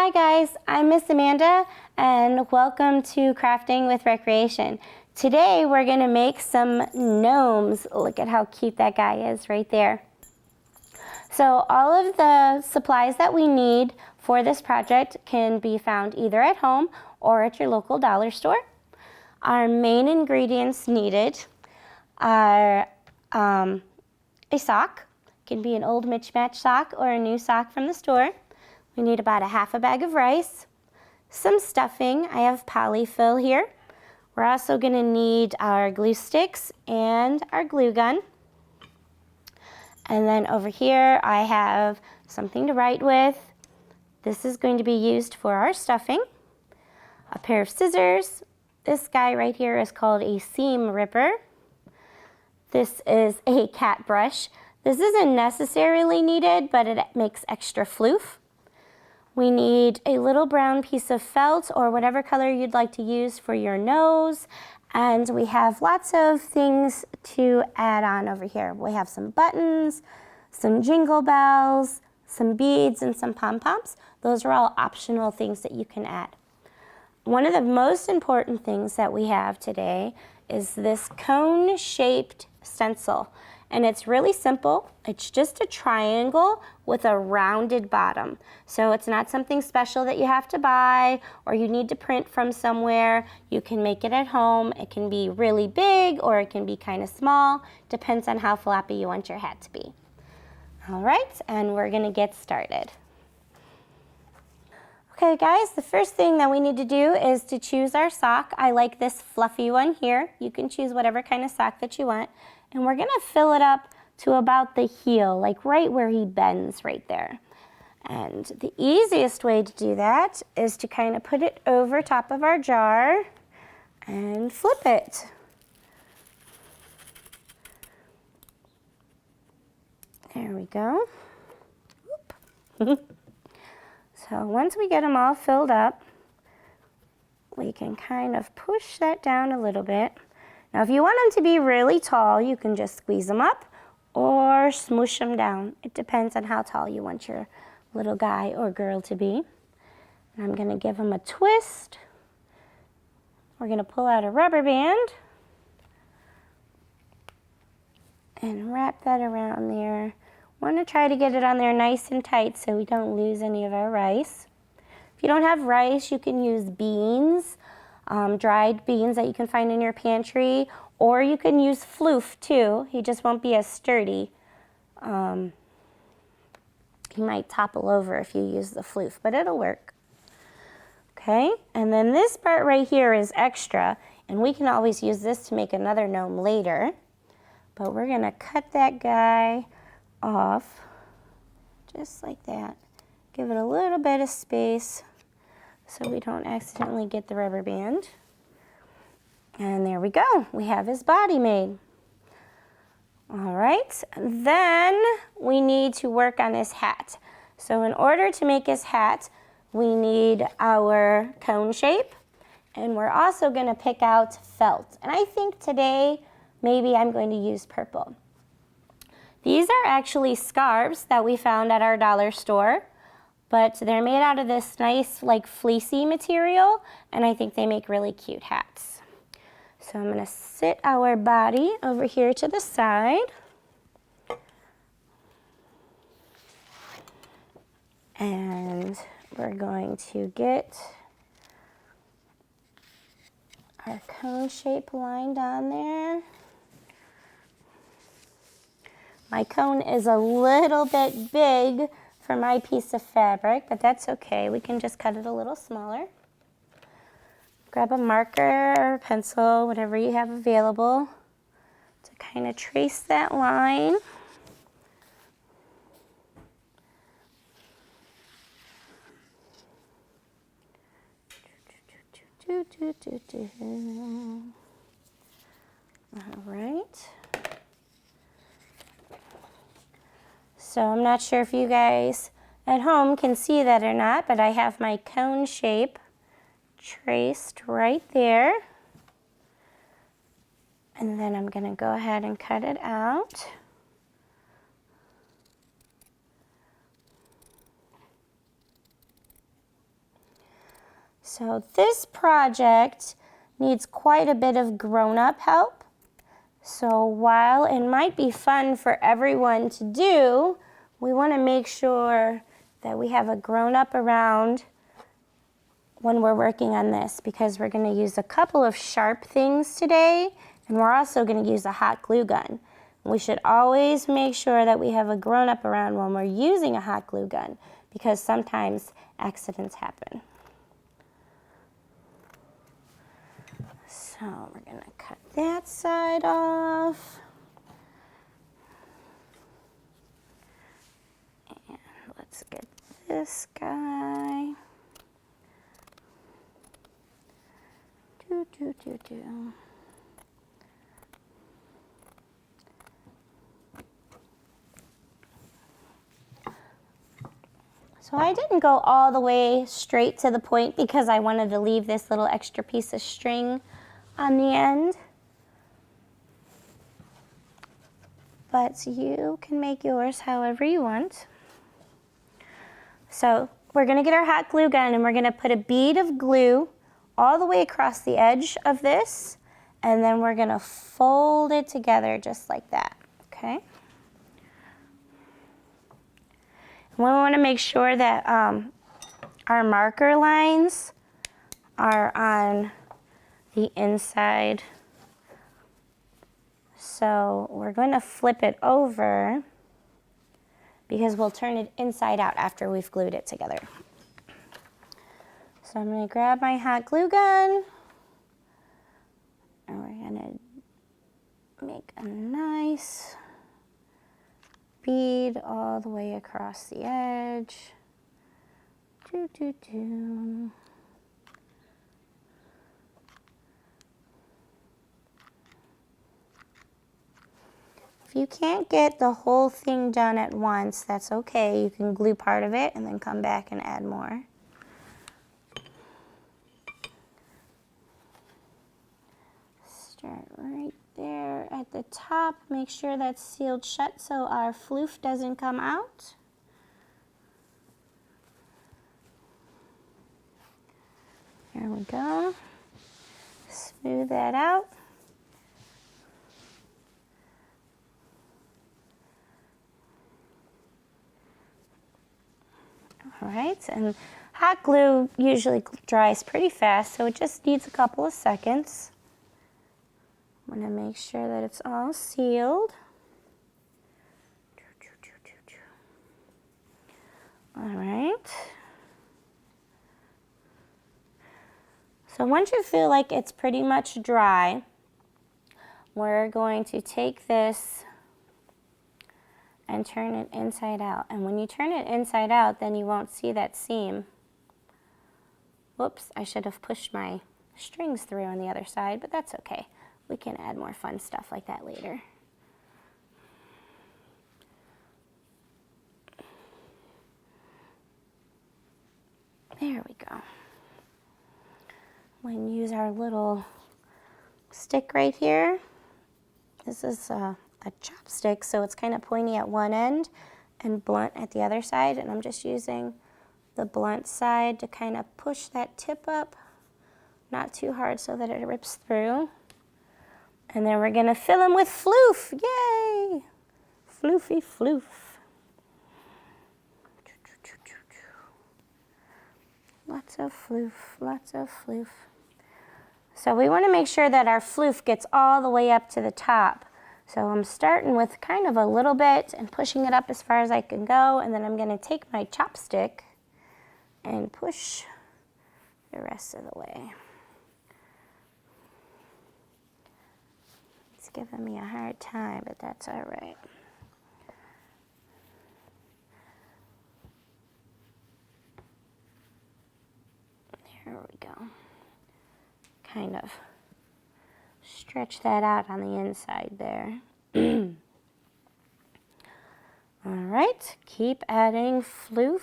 Hi guys, I'm Miss Amanda and welcome to Crafting with Recreation. Today we're going to make some gnomes. Look at how cute that guy is right there. So all of the supplies that we need for this project can be found either at home or at your local dollar store. Our main ingredients needed are a sock. It can be an old mismatched sock or a new sock from the store. We need about a half a bag of rice, some stuffing. I have polyfill here. We're also going to need our glue sticks and our glue gun. And then over here I have something to write with. This is going to be used for our stuffing. A pair of scissors. This guy right here is called a seam ripper. This is a cat brush. This isn't necessarily needed, but it makes extra floof. We need a little brown piece of felt or whatever color you'd like to use for your nose. And we have lots of things to add on over here. We have some buttons, some jingle bells, some beads, and some pom-poms. Those are all optional things that you can add. One of the most important things that we have today is this cone-shaped stencil. And it's really simple. It's just a triangle with a rounded bottom. So it's not something special that you have to buy or you need to print from somewhere. You can make it at home. It can be really big or it can be kind of small. Depends on how floppy you want your hat to be. All right, and we're gonna get started. Okay guys, the first thing that we need to do is to choose our sock. I like this fluffy one here. You can choose whatever kind of sock that you want. And we're gonna fill it up to about the heel, like right where he bends right there. And the easiest way to do that is to kind of put it over top of our jar and flip it. There we go. So once we get them all filled up, we can kind of push that down a little bit. Now if you want them to be really tall, you can just squeeze them up or smoosh them down. It depends on how tall you want your little guy or girl to be. And I'm gonna give them a twist. We're gonna pull out a rubber band and wrap that around there. Want to try to get it on there nice and tight so we don't lose any of our rice. If you don't have rice, you can use beans. Dried beans that you can find in your pantry, or you can use floof too. He just won't be as sturdy. He might topple over if you use the floof, but it'll work. Okay, and then this part right here is extra, and we can always use this to make another gnome later. But we're gonna cut that guy off, just like that. Give it a little bit of space so we don't accidentally get the rubber band. And there we go, we have his body made. All right, then we need to work on his hat. So in order to make his hat, we need our cone shape, and we're also gonna pick out felt. And I think today, maybe I'm going to use purple. These are actually scarves that we found at our dollar store. But they're made out of this nice, like, fleecy material, and I think they make really cute hats. So I'm gonna sit our body over here to the side. And we're going to get our cone shape lined on there. My cone is a little bit big for my piece of fabric, but that's okay. We can just cut it a little smaller. Grab a marker or a pencil, whatever you have available, to kind of trace that line. All right. So I'm not sure if you guys at home can see that or not, but I have my cone shape traced right there. And then I'm gonna go ahead and cut it out. So this project needs quite a bit of grown-up help. So while it might be fun for everyone to do, we want to make sure that we have a grown-up around when we're working on this, because we're going to use a couple of sharp things today, and we're also going to use a hot glue gun. We should always make sure that we have a grown-up around when we're using a hot glue gun, because sometimes accidents happen. So we're going to cut that side off. And let's get this guy. So I didn't go all the way straight to the point because I wanted to leave this little extra piece of string on the end. But you can make yours however you want. So we're going to get our hot glue gun and we're going to put a bead of glue all the way across the edge of this, and then we're going to fold it together just like that, okay? We want to make sure that our marker lines are on the inside. So we're going to flip it over because we'll turn it inside out after we've glued it together. So I'm going to grab my hot glue gun, and we're going to make a nice bead all the way across the edge. If you can't get the whole thing done at once, that's okay. You can glue part of it and then come back and add more. Start right there at the top. Make sure that's sealed shut so our floof doesn't come out. There we go. Smooth that out. All right, and hot glue usually dries pretty fast, so it just needs a couple of seconds. I'm going to make sure that it's all sealed. All right. So once you feel like it's pretty much dry, we're going to take this and turn it inside out. And when you turn it inside out, then you won't see that seam. Whoops, I should have pushed my strings through on the other side, but that's okay. We can add more fun stuff like that later. There we go. We can use our little stick right here. This is a chopstick, so it's kind of pointy at one end and blunt at the other side, and I'm just using the blunt side to kind of push that tip up, not too hard so that it rips through. And then we're going to fill them with floof. Yay! Floofy floof. Lots of floof, lots of floof. So we want to make sure that our floof gets all the way up to the top. So I'm starting with kind of a little bit and pushing it up as far as I can go, and then I'm going to take my chopstick and push the rest of the way. It's giving me a hard time, but that's all right. There we go. Kind of stretch that out on the inside there. All right, keep adding floof.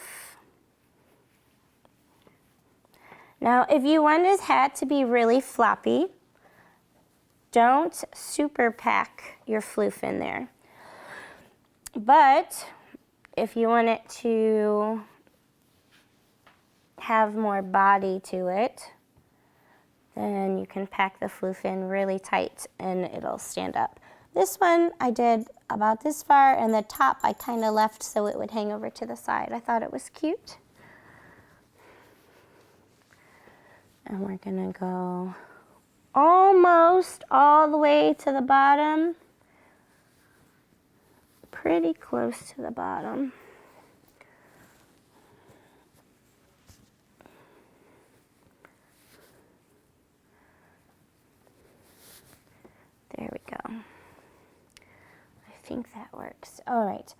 Now, if you want this hat to be really floppy, don't super pack your floof in there. But if you want it to have more body to it, then you can pack the floof in really tight and it'll stand up. This one I did about this far, and the top I kind of left so it would hang over to the side. I thought it was cute. And we're gonna go almost all the way to the bottom. Pretty close to the bottom. There we go. I think that works. All right,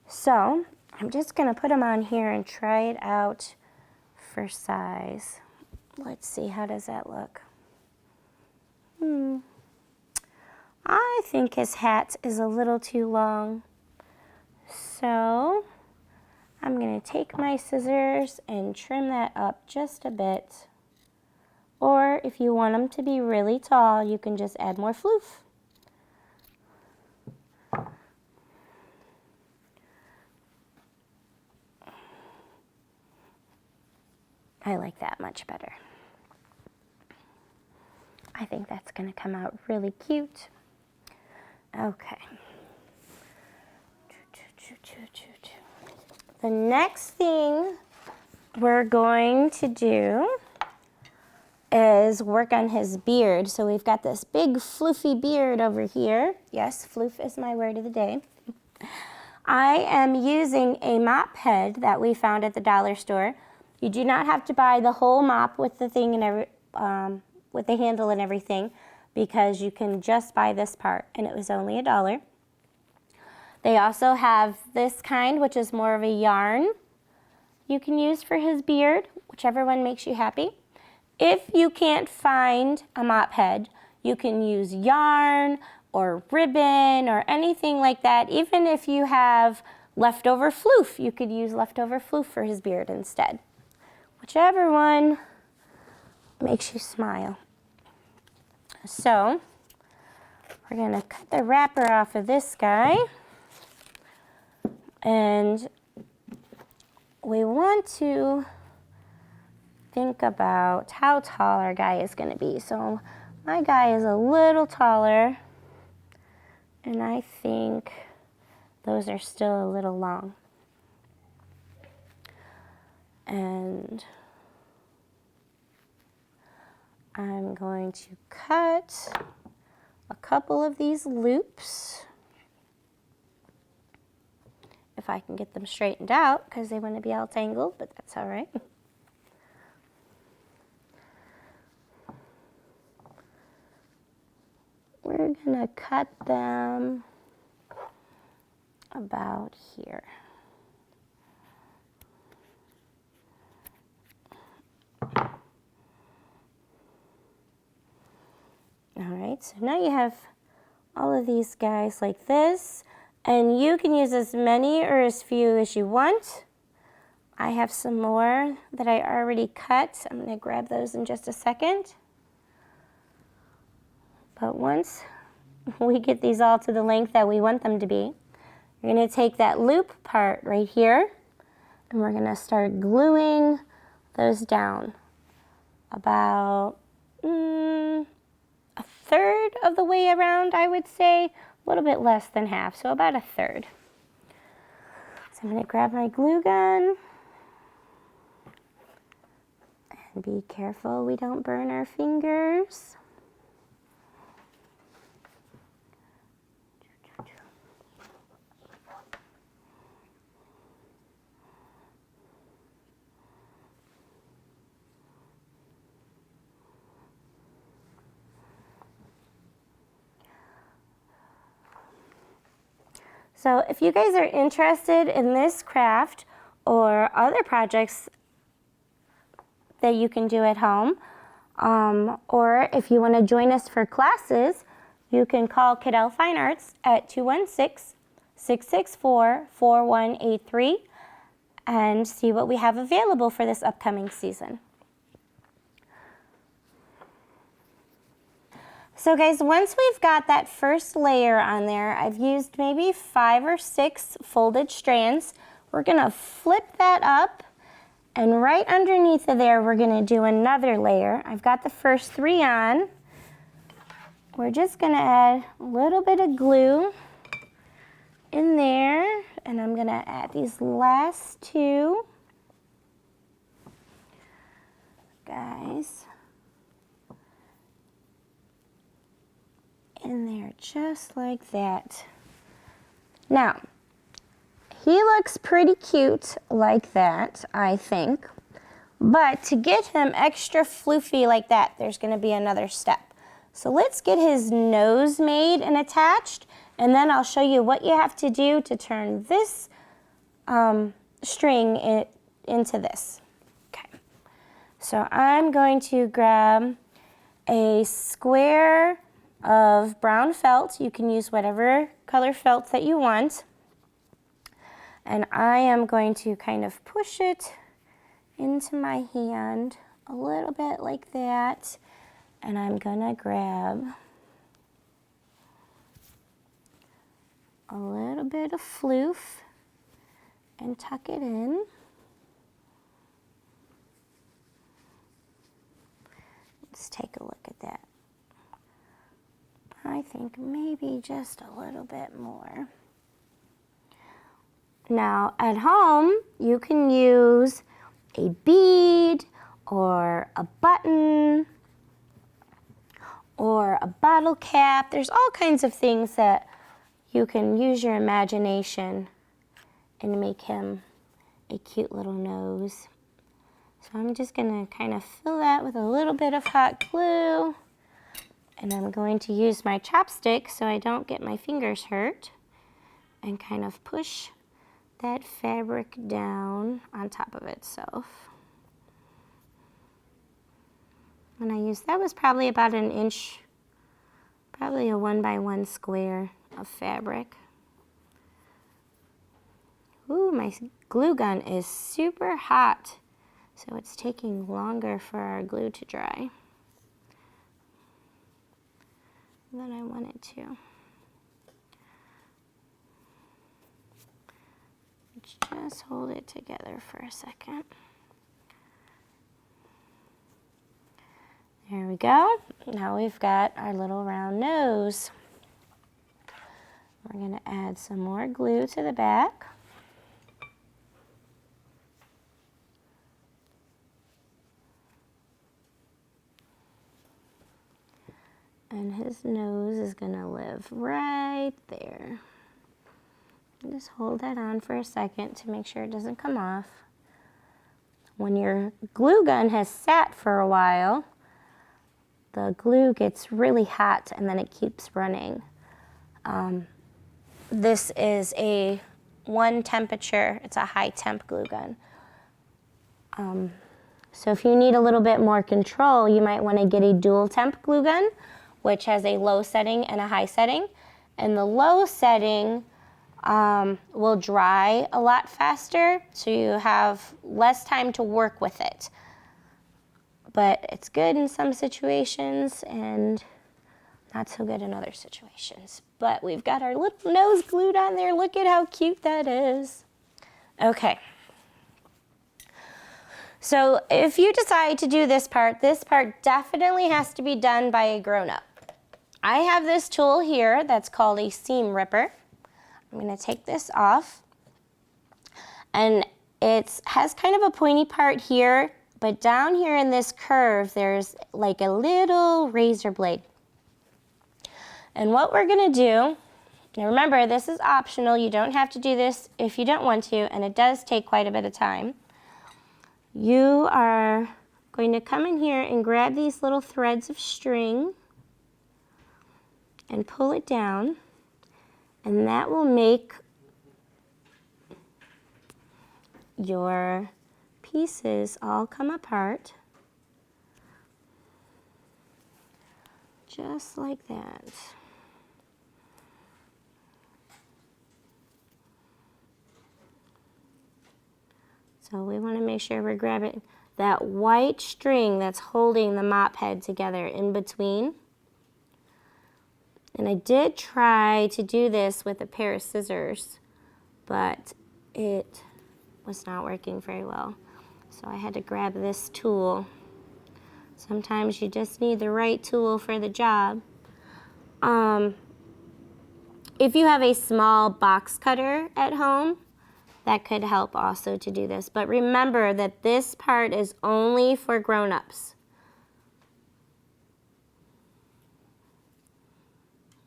so I'm just gonna put them on here and try it out for size. Let's see, how does that look? I think his hat is a little too long. So I'm gonna take my scissors and trim that up just a bit. Or if you want them to be really tall, you can just add more floof. I like that much better. I think that's gonna come out really cute. Okay. The next thing we're going to do is work on his beard. So we've got this big floofy beard over here. Yes, floof is my word of the day. I am using a mop head that we found at the dollar store. You do not have to buy the whole mop with the thing and with the handle and everything, because you can just buy this part, and it was only $1. They also have this kind, which is more of a yarn you can use for his beard, whichever one makes you happy. If you can't find a mop head, you can use yarn or ribbon or anything like that. Even if you have leftover floof, you could use leftover floof for his beard instead. Whichever one makes you smile. So we're gonna cut the wrapper off of this guy, and we want to think about how tall our guy is gonna be. So my guy is a little taller, and I think those are still a little long. And I'm going to cut a couple of these loops, if I can get them straightened out, because they want to be all tangled, but that's all right. We're gonna cut them about here. All right, so now you have all of these guys like this, and you can use as many or as few as you want. I have some more that I already cut. I'm gonna grab those in just a second. But once we get these all to the length that we want them to be, we're gonna take that loop part right here, and we're gonna start gluing those down about a third of the way around, I would say, a little bit less than half, so about a third. So I'm gonna grab my glue gun, and be careful we don't burn our fingers. So if you guys are interested in this craft or other projects that you can do at home, or if you want to join us for classes, you can call Cadell Fine Arts at 216-664-4183 and see what we have available for this upcoming season. So guys, once we've got that first layer on there, I've used maybe 5 or 6 folded strands. We're gonna flip that up And right underneath of there, we're gonna do another layer. I've got the first 3 on. We're just gonna add a little bit of glue in there, and I'm gonna add these last 2. Guys, in there just like that. Now, he looks pretty cute like that, I think, but to get him extra floofy like that, there's gonna be another step. So let's get his nose made and attached, and then I'll show you what you have to do to turn this string into this. Okay. So I'm going to grab a square of brown felt. You can use whatever color felt that you want. And I am going to kind of push it into my hand a little bit like that. And I'm gonna grab a little bit of floof and tuck it in. Let's take a look at that. I think maybe just a little bit more. Now, at home, you can use a bead or a button or a bottle cap. There's all kinds of things that you can use your imagination and make him a cute little nose. So I'm just gonna kind of fill that with a little bit of hot glue, and I'm going to use my chopstick so I don't get my fingers hurt, and kind of push that fabric down on top of itself. And I used, that was probably about an inch, probably a 1x1 square of fabric. Ooh, my glue gun is super hot, so it's taking longer for our glue to dry than I want it to. Let's just hold it together for a second. There we go. Now we've got our little round nose. We're going to add some more glue to the back. And his nose is going to live right there. Just hold that on for a second to make sure it doesn't come off. When your glue gun has sat for a while, the glue gets really hot and then it keeps running. This is a 1 temperature, it's a high temp glue gun. So if you need a little bit more control, you might want to get a dual temp glue gun, which has a low setting and a high setting. And the low setting will dry a lot faster, so you have less time to work with it. But it's good in some situations and not so good in other situations. But we've got our little nose glued on there. Look at how cute that is. Okay. So if you decide to do this part definitely has to be done by a grown-up. I have this tool here that's called a seam ripper. I'm going to take this off. And it has kind of a pointy part here, but down here in this curve, there's like a little razor blade. And what we're going to do, now remember, this is optional. You don't have to do this if you don't want to, and it does take quite a bit of time. You are going to come in here and grab these little threads of string and pull it down, and that will make your pieces all come apart just like that. So we want to make sure we're grabbing that white string that's holding the mop head together in between. And I did try to do this with a pair of scissors, but it was not working very well. So I had to grab this tool. Sometimes you just need the right tool for the job. If you have a small box cutter at home, that could help also to do this. But remember that this part is only for grown-ups.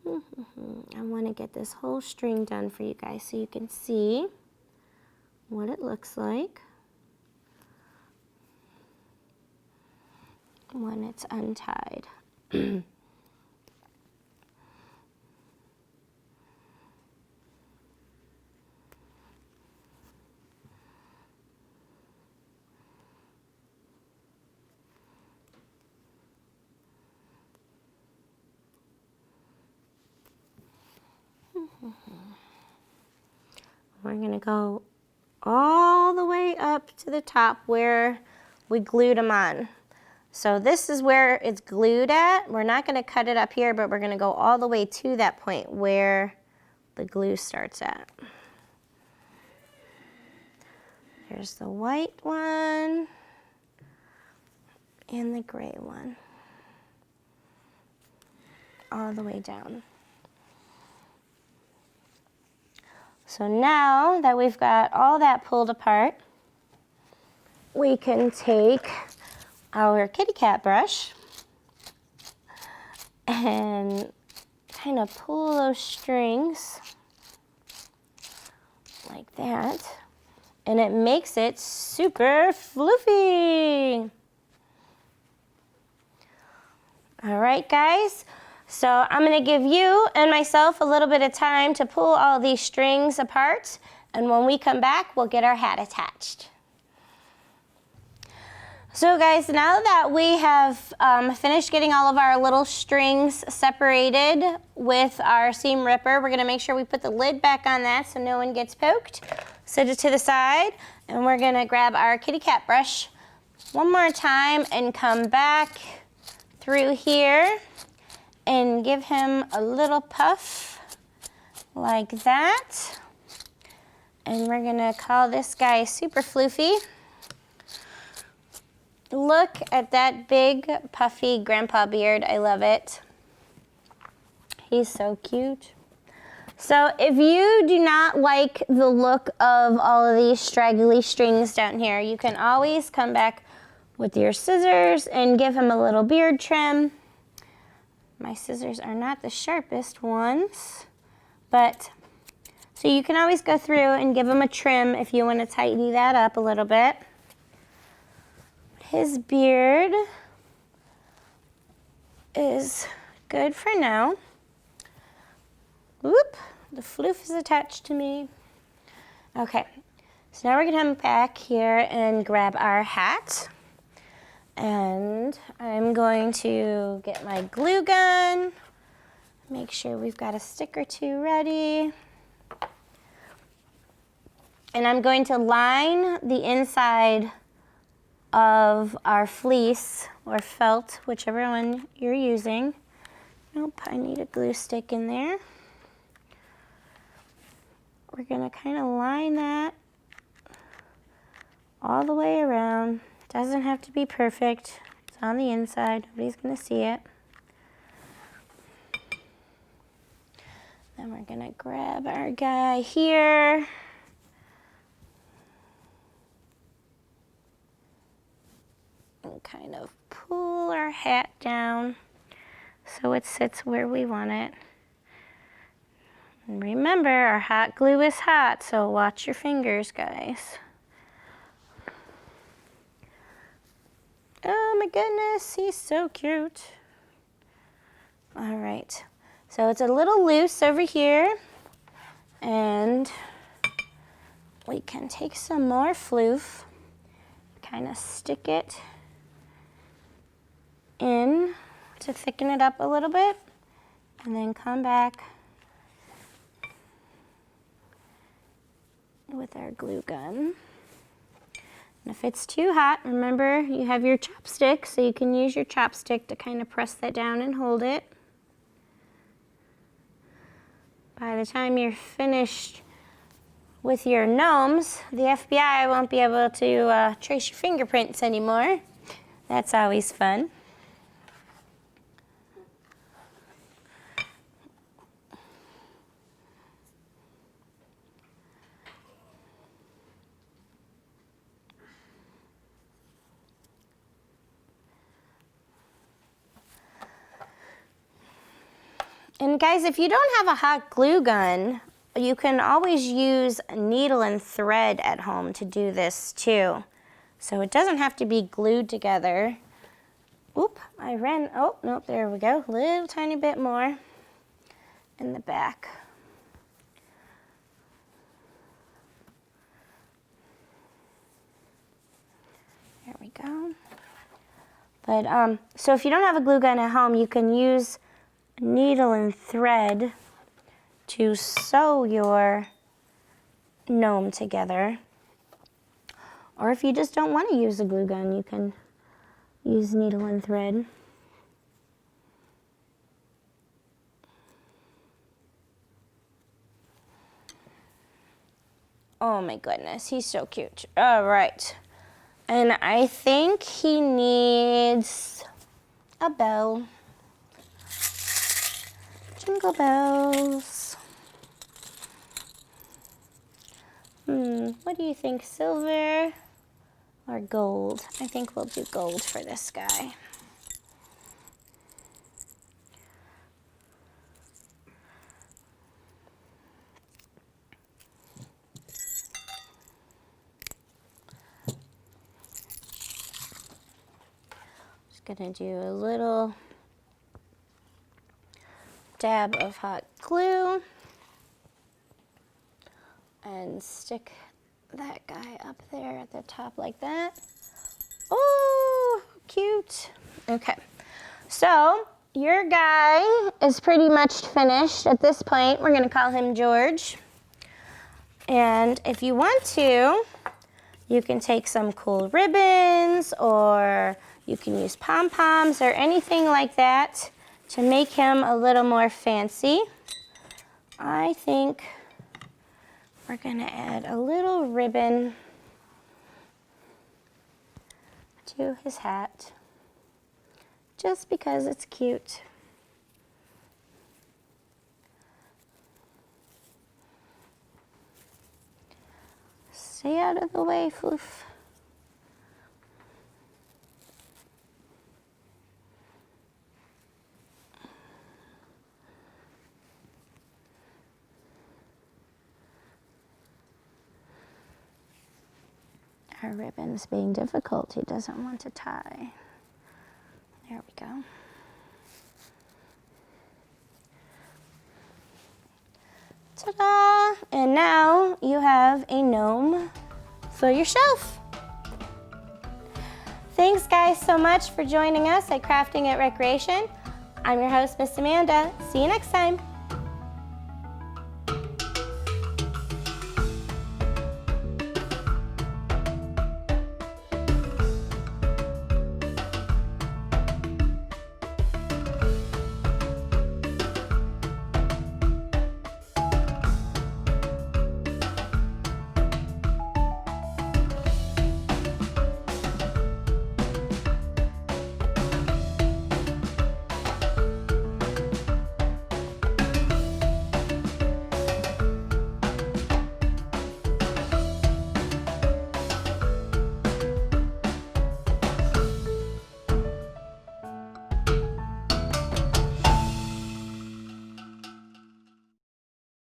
I want to get this whole string done for you guys so you can see what it looks like when it's untied. We're going to go all the way up to the top where we glued them on. So this is where it's glued at. We're not going to cut it up here, but we're going to go all the way to that point where the glue starts at. There's the white one and the gray one. All the way down. So now that we've got all that pulled apart, we can take our kitty cat brush and kind of pull those strings like that, and it makes it super floofy. All right, guys. So I'm going to give you and myself a little bit of time to pull all these strings apart, and when we come back, we'll get our hat attached. So guys, now that we have finished getting all of our little strings separated with our seam ripper, we're going to make sure we put the lid back on that so no one gets poked. Set it to the side, and we're going to grab our kitty cat brush one more time and come back through here and give him a little puff like that. And we're gonna call this guy Super Floofy. Look at that big puffy grandpa beard, I love it. He's so cute. So if you do not like the look of all of these straggly strings down here, you can always come back with your scissors and give him a little beard trim. My scissors are not the sharpest ones, but so you can always go through and give him a trim if you want to tidy that up a little bit. His beard is good for now. Whoop, the floof is attached to me. Okay, so now we're gonna come back here and grab our hat. And I'm going to get my glue gun, make sure we've got a stick or two ready. And I'm going to line the inside of our fleece or felt, whichever one you're using. Nope, I need a glue stick in there. We're gonna kind of line that all the way around. Doesn't have to be perfect. It's on the inside. Nobody's going to see it. Then we're going to grab our guy here. And kind of pull our hat down so it sits where we want it. And remember, our hot glue is hot, so watch your fingers, guys. Oh my goodness, he's so cute. All right, so it's a little loose over here, and we can take some more floof, kind of stick it in to thicken it up a little bit, and then come back with our glue gun. And if it's too hot, remember you have your chopstick, so you can use your chopstick to kind of press that down and hold it. By the time you're finished with your gnomes, the FBI won't be able to trace your fingerprints anymore. That's always fun. And guys, if you don't have a hot glue gun, you can always use a needle and thread at home to do this too. So it doesn't have to be glued together. Oop, oh, nope, there we go. A little tiny bit more in the back. There we go. But, so if you don't have a glue gun at home, you can use needle and thread to sew your gnome together. Or if you just don't want to use a glue gun, you can use needle and thread. Oh my goodness, he's so cute. All right. And I think he needs a bell. Jingle bells. What do you think, silver or gold? I think we'll do gold for this guy. Just gonna do a little dab of hot glue and stick that guy up there at the top like that. Oh, cute. Okay, so your guy is pretty much finished. At this point, we're gonna call him George. And if you want to, you can take some cool ribbons, or you can use pom-poms or anything like that to make him a little more fancy. I think we're gonna add a little ribbon to his hat, just because it's cute. Stay out of the way, Floof. Our ribbon's being difficult. He doesn't want to tie. There we go. Ta-da! And now you have a gnome for your shelf. Thanks guys so much for joining us at Crafting at Recreation. I'm your host, Miss Amanda. See you next time.